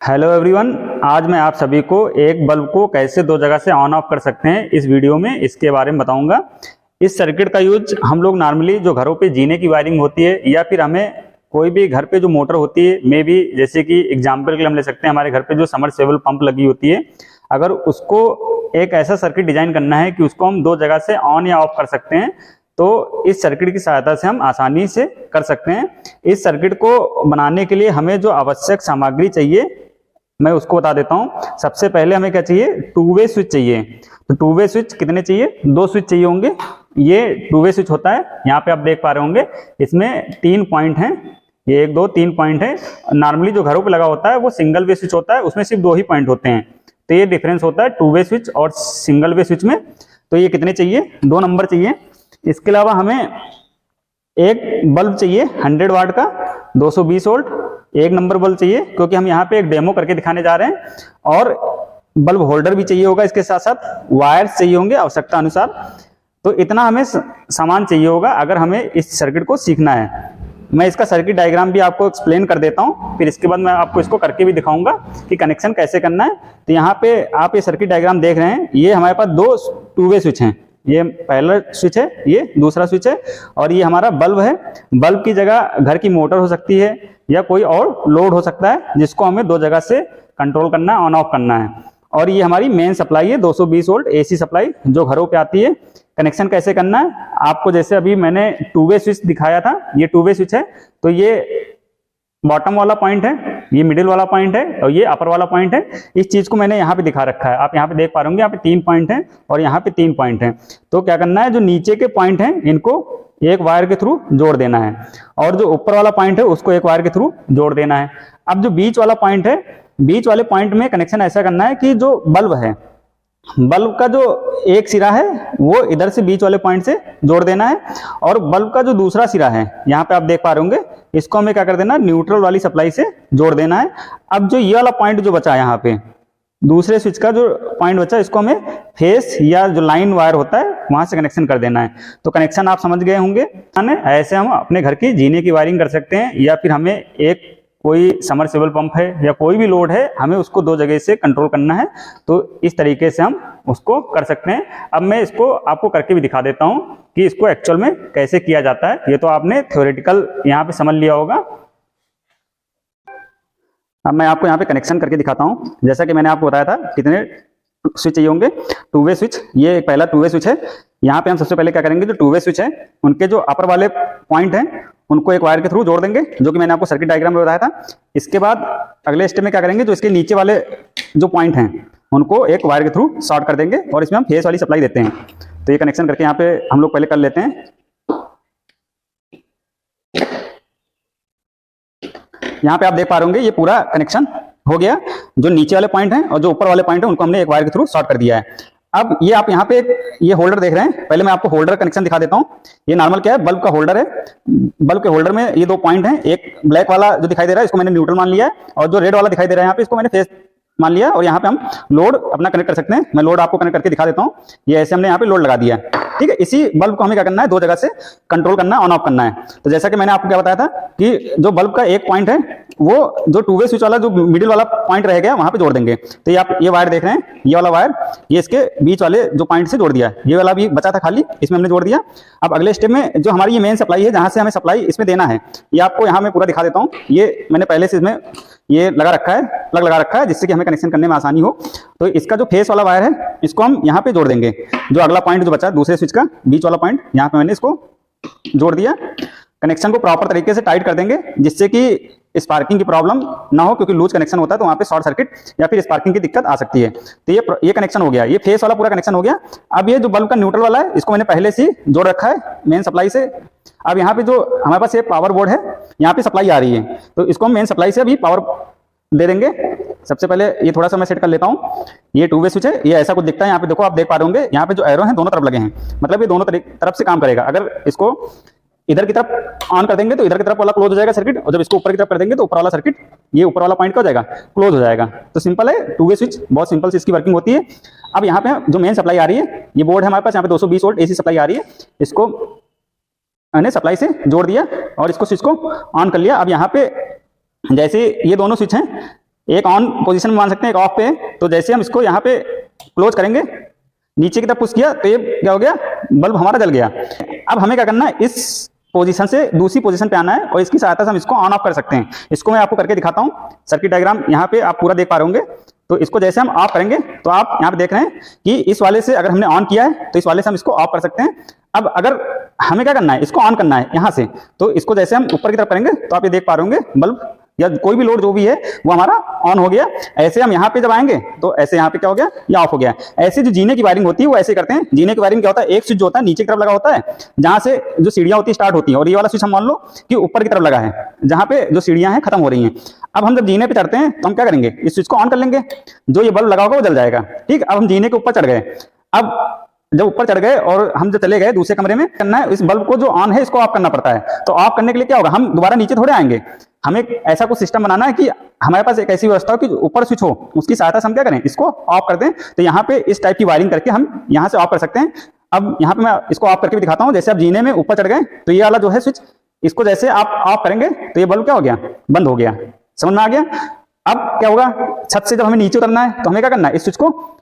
Hello everyone, आज मैं आप सभी को एक बल्ब को कैसे दो जगह से ऑन ऑफ कर सकते हैं इस वीडियो में इसके बारे में बताऊंगा। इस सर्किट का यूज हम लोग नॉर्मली जो घरों पे जीने की वायरिंग होती है या फिर हमें कोई भी घर पे जो मोटर होती है मे भी, जैसे कि एग्जाम्पल के लिए हम ले सकते हैं हमारे घर पे जो समरसेबल पंप लगी होती है, अगर उसको एक ऐसा सर्किट डिजाइन करना है कि उसको हम दो जगह से ऑन या ऑफ कर सकते हैं तो इस सर्किट की सहायता से हम आसानी से कर सकते हैं। इस सर्किट को बनाने के लिए हमें जो आवश्यक सामग्री चाहिए मैं उसको बता देता हूं। सबसे पहले हमें क्या चाहिए, टू वे स्विच चाहिए। तो टू वे स्विच कितने चाहिए, दो स्विच चाहिए होंगे। ये टू वे स्विच होता है, यहाँ पे आप देख पा रहे होंगे इसमें 3 पॉइंट हैं, ये 1 2 3 पॉइंट है। नॉर्मली जो घरों पे लगा होता है वो सिंगल वे स्विच होता है, उसमें सिर्फ 2 ही पॉइंट होते हैं। तो ये डिफरेंस होता है टू वे स्विच और सिंगल वे स्विच में। तो ये कितने चाहिए, 2 नंबर चाहिए। इसके अलावा हमें एक बल्ब चाहिए 100 वाट का 220 वोल्ट, 1 नंबर बल्ब चाहिए, क्योंकि हम यहाँ पे एक डेमो करके दिखाने जा रहे हैं। और बल्ब होल्डर भी चाहिए होगा, इसके साथ साथ वायर्स चाहिए होंगे आवश्यकता अनुसार। तो इतना हमें सामान चाहिए होगा अगर हमें इस सर्किट को सीखना है। मैं इसका सर्किट डायग्राम भी आपको एक्सप्लेन कर देता हूँ, फिर इसके बाद मैं आपको इसको करके भी दिखाऊंगा कि कनेक्शन कैसे करना है। तो यहाँ पे आप ये सर्किट डायग्राम देख रहे हैं, ये हमारे पास 2 टू वे स्विच हैं। ये पहला स्विच है, ये दूसरा स्विच है, और ये हमारा बल्ब है। बल्ब की जगह घर की मोटर हो सकती है या कोई और लोड हो सकता है जिसको हमें दो जगह से कंट्रोल करना है, ऑन ऑफ करना है। और ये हमारी मेन सप्लाई है 220 वोल्ट एसी सप्लाई जो घरों पे आती है। कनेक्शन कैसे करना है आपको, जैसे अभी मैंने टू वे स्विच दिखाया था, ये टू वे स्विच है। तो ये बॉटम वाला पॉइंट है, ये मिडिल वाला पॉइंट है और ये अपर वाला पॉइंट है। इस चीज को मैंने यहाँ पे दिखा रखा है, आप यहाँ पे देख पा रहे होंगे, यहाँ पे 3 पॉइंट हैं और यहाँ पे 3 पॉइंट हैं। तो क्या करना है, जो नीचे के पॉइंट हैं इनको एक वायर के थ्रू जोड़ देना है और जो ऊपर वाला पॉइंट है उसको एक वायर के थ्रू जोड़ देना है। अब जो बीच वाला पॉइंट है, बीच वाले पॉइंट में कनेक्शन ऐसा करना है कि जो बल्ब है, बल्ब का जो एक सिरा है वो इधर से बीच वाले पॉइंट से जोड़ देना है, और बल्ब का जो दूसरा सिरा है यहाँ पे आप देख पा रहे होंगे, इसको हमें क्या कर देना, न्यूट्रल वाली सप्लाई से जोड़ देना है। अब जो ये वाला पॉइंट जो बचा है यहाँ पे, दूसरे स्विच का जो पॉइंट बचा, इसको हमें फेस या जो लाइन वायर होता है वहां से कनेक्शन कर देना है। तो कनेक्शन आप समझ गए होंगे। ऐसे हम अपने घर की जीने की वायरिंग कर सकते हैं, या फिर हमें एक कोई समरसेबल पंप है या कोई भी लोड है, हमें उसको दो जगह से कंट्रोल करना है, तो इस तरीके से हम उसको कर सकते हैं। अब मैं इसको आपको करके भी दिखा देता हूं कि इसको एक्चुअल में कैसे किया जाता है। ये तो आपने थ्योरेटिकल यहाँ पे समझ लिया होगा। अब मैं आपको यहाँ पे कनेक्शन करके दिखाता हूँ। जैसा कि मैंने आपको बताया था कितने स्विच चाहिए होंगे, टू वे स्विच। ये पहला टू वे स्विच है। यहाँ पे हम सबसे पहले क्या करेंगे, जो टू वे स्विच है उनके जो अपर वाले पॉइंट हैं उनको एक वायर के थ्रू जोड़ देंगे, जो कि मैंने आपको सर्किट डायग्राम में बताया था। इसके बाद अगले स्टेप में क्या करेंगे, जो इसके नीचे वाले जो पॉइंट हैं उनको एक वायर के थ्रू शॉर्ट कर देंगे और इसमें हम फेस वाली सप्लाई देते हैं। तो ये कनेक्शन करके यहाँ पे हम लोग पहले कर लेते हैं। यहाँ पे आप देख पा रहे होंगे ये पूरा कनेक्शन हो गया। जो नीचे वाले पॉइंट हैं और जो ऊपर वाले पॉइंट हैं उनको हमने एक वायर के थ्रू शॉर्ट कर दिया है। अब ये आप यहाँ पे ये होल्डर देख रहे हैं, पहले मैं आपको होल्डर कनेक्शन दिखा देता हूँ। ये नॉर्मल क्या है, बल्ब का होल्डर है। बल्ब के होल्डर में ये 2 पॉइंट हैं, एक ब्लैक वाला जो दिखाई दे रहा है इसको मैंने न्यूट्रल मान लिया है, और जो रेड वाला दिखाई दे रहा है यहाँ पे इसको मैंने फेस मान लिया। और यहाँ पे हम लोड अपना कनेक्ट कर सकते हैं। मैं लोड आपको कनेक्ट करके दिखा देता हूँ। ये ऐसे हमने यहाँ पे लोड लगा दिया है, ठीक है। इसी बल्ब को हमें क्या करना है, दो जगह से कंट्रोल करना है, ऑन ऑफ करना है। तो जैसा कि मैंने आपको क्या बताया था कि जो बल्ब का एक पॉइंट है वो जो टू वे स्विच वाला जो मिडिल वाला पॉइंट रह गया वहां पे जोड़ देंगे। तो ये आप ये वायर देख रहे हैं, ये वाला वायर ये इसके बीच वाले जो पॉइंट से जोड़ दिया। ये वाला भी बचा था खाली, इसमें हमने जोड़ दिया। अब अगले स्टेप में जो हमारी ये मेन सप्लाई है, जहां से हमें सप्लाई इसमें देना है, ये आपको यहाँ मैं पूरा दिखा देता हूँ। ये मैंने पहले से इसमें ये लगा रखा है, प्लग लगा रखा है, जिससे कि हमें कनेक्शन करने में आसानी हो। तो इसका जो फेस वाला वायर है इसको हम यहाँ पे जोड़ देंगे। जो अगला पॉइंट जो बचा दूसरे स्विच का बीच वाला पॉइंट, यहाँ पे मैंने इसको जोड़ दिया। कनेक्शन को प्रॉपर तरीके से टाइट कर देंगे, जिससे कि स्पार्किंग की प्रॉब्लम ना हो, क्योंकि लूज कनेक्शन होता है तो वहाँ पे शॉर्ट सर्किट या फिर स्पार्किंग की दिक्कत आ सकती है। तो ये कनेक्शन हो गया, ये फेस वाला पूरा कनेक्शन हो गया। अब ये जो बल्ब का न्यूट्रल वाला है इसको मैंने पहले से जोड़ रखा है मेन सप्लाई से। अब यहाँ पे जो हमारे पास ये पावर बोर्ड है, यहाँ पे सप्लाई आ रही है, तो इसको हम मेन सप्लाई से अभी पावर दे देंगे। सबसे पहले ये थोड़ा सा मैं सेट कर लेता हूँ। ये टू वे स्विच है, ये ऐसा कुछ दिखता है। यहाँ पे देखो, आप देख पा रहे होंगे यहाँ पे जो एरो हैं दोनों तरफ लगे हैं, मतलब ये दोनों तरफ से काम करेगा। अगर इसको इधर की तरफ ऑन कर देंगे तो इधर की तरफ वाला क्लोज हो जाएगा सर्किट, और जब इसको ऊपर की तरफ कर देंगे तो ऊपर वाला सर्किट, ये ऊपर वाला पॉइंट क्या हो जाएगा, क्लोज हो जाएगा। तो सिंपल है, टू वे स्विच बहुत सिंपल से इसकी वर्किंग होती है। अब यहाँ पे जो मेन सप्लाई आ रही है, ये बोर्ड है हमारे पास, यहाँ पे 220 वोल्ट एसी सप्लाई आ रही है। इसको मैंने सप्लाई से जोड़ दिया और इसको स्विच को ऑन कर लिया। अब यहाँ पे जैसे ये दोनों स्विच हैं, एक ऑन पोजीशन में मान सकते हैं, एक ऑफ पे। तो जैसे हम इसको यहाँ पे क्लोज करेंगे, नीचे की तरफ पुश किया तो ये क्या हो गया, बल्ब हमारा जल गया। अब हमें क्या करना है, इस पोजीशन से दूसरी पोजीशन पे आना है और इसकी सहायता से हम इसको ऑन ऑफ कर सकते हैं। इसको मैं आपको करके दिखाता हूँ। सर्किट डायग्राम यहाँ पे आप पूरा देख पा रहे होंगे। तो इसको जैसे हम ऑफ करेंगे तो आप यहाँ पे देख रहे हैं कि इस वाले से अगर हमने ऑन किया है तो इस वाले से हम इसको ऑफ कर सकते हैं। अब अगर हमें क्या करना है, इसको ऑन करना है यहाँ से, तो इसको जैसे हम ऊपर की तरफ करेंगे तो आप ये देख पा रहे होंगे बल्ब या कोई भी लोड जो भी है वो हमारा ऑन हो गया। ऐसे हम यहाँ पे जब आएंगे तो ऐसे यहाँ पे क्या हो गया, ये ऑफ हो गया। ऐसे जो जीने की वायरिंग होती है वो ऐसे करते हैं। जीने की वायरिंग क्या होता है, एक स्विच जो होता है नीचे की तरफ लगा होता है, जहां से जो सीढ़ियां होती है स्टार्ट होती है, और ये वाला स्विच हम मान लो कि ऊपर की तरफ लगा है, जहां पे जो सीढ़ियां हैं खत्म हो रही हैं। अब हम जब जीने पे चढ़ते हैं तो हम क्या करेंगे, इस स्विच को ऑन कर लेंगे, जो ये बल्ब लगा होगा वो जल जाएगा। ठीक, अब हम जीने के ऊपर चढ़ गए। अब जब ऊपर चढ़ गए और हम जब चले गए दूसरे कमरे में, करना है इस बल्ब को जो ऑन है इसको ऑफ करना पड़ता है। तो ऑफ करने के लिए क्या होगा, हम दोबारा नीचे थोड़े आएंगे, हमें ऐसा कुछ सिस्टम बनाना है कि हमारे पास एक ऐसी व्यवस्था हो कि ऊपर स्विच हो, उसकी सहायता से हम क्या करें, इसको ऑफ कर दें। तो यहाँ पे इस टाइप की वायरिंग करके हम यहाँ से ऑफ कर सकते हैं। अब यहाँ पे मैं इसको ऑफ करके भी दिखाता हूँ। जैसे आप जीने में ऊपर चढ़ गए तो ये वाला जो है स्विच, इसको जैसे आप ऑफ करेंगे तो ये बल्ब क्या हो गया, बंद हो गया। समझ में आ गया। अब क्या होगा, छत से जब हमें नीचे उतरना है तो हमें क्या करना है, इस स्विच को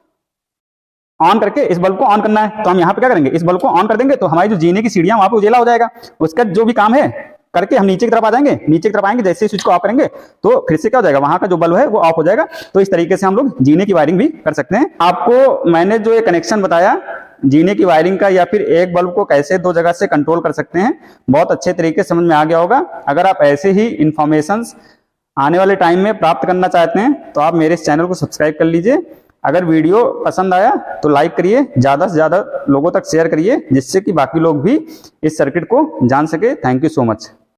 ऑन करके इस बल्ब को ऑन करना है। तो हम यहाँ पे क्या करेंगे, इस बल्ब को ऑन कर देंगे तो हमारी जो जीने की सीढ़ियां वहां पे उजेला हो जाएगा। उसका जो भी काम है करके हम नीचे की तरफ आ जाएंगे। नीचे की तरफ आएंगे, जैसे स्विच को ऑफ करेंगे तो फिर से क्या हो जाएगा, वहां का जो बल्ब है वो ऑफ हो जाएगा। तो इस तरीके से हम लोग जीने की वायरिंग भी कर सकते हैं। आपको मैंने जो ये कनेक्शन बताया जीने की वायरिंग का, या फिर एक बल्ब को कैसे दो जगह से कंट्रोल कर सकते हैं, बहुत अच्छे तरीके से समझ में आ गया होगा। अगर आप ऐसे ही इंफॉर्मेशन आने वाले टाइम में प्राप्त करना चाहते हैं तो आप मेरे इस चैनल को सब्सक्राइब कर लीजिए। अगर वीडियो पसंद आया तो लाइक करिए, ज़्यादा से ज़्यादा लोगों तक शेयर करिए, जिससे कि बाकी लोग भी इस सर्किट को जान सके। Thank you so much.